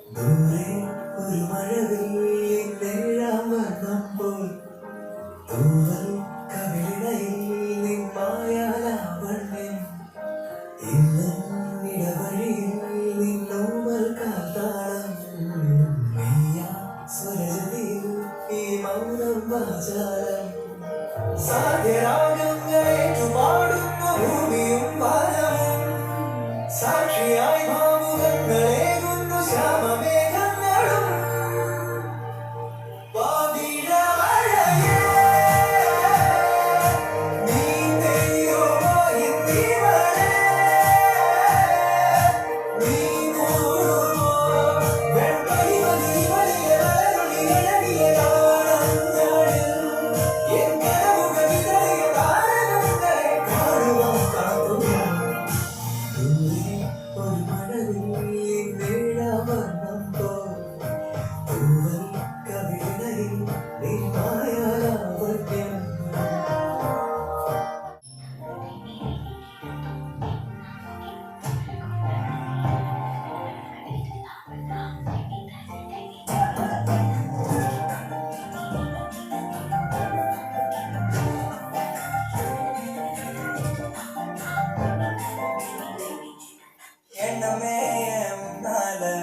ദൂരെ ഒരു മഴവിൽ നേഴാൻ വന്നപ്പോൾ തൂവൽ കവിളിടയിൽ നിന്മായാലാവണ്യം ഇന്നും ഇടവഴിയിൽ നിന്നോമൽ കാത്താളം മെയ്യാ സ്വരജതിയിൽ ഈ മൗനം വാചാലം സാധ്യരാഗങ്ങളേറ്റു പാടുന്ന ഭൂമിയും വാനവും സാക്ഷിയായി ഭാവുകങ്ങളേകുന്നു ശ്യാമമേഘങ്ങളും വാതിലമഴയേ നീ തെയ്യുമോ ഇന്നിവളെ നീ കൂടുമോ വെൺപരിമതി വലിയ വരരുളിയഴകിയ താളങ്ങളിൽ എൻ കനവുകൾ വിതറിയ താരകങ്ങളെ കാണുവാൻ കാത്തുന്നു ദൂരെ ഒരു മഴവിൽ നേഴാൻ വന്നപ്പോൾ തൂവൽ കവിളിടയിൽ നിന്മായാലാവണ്യം എണ്ണമേ മുന്നാലെ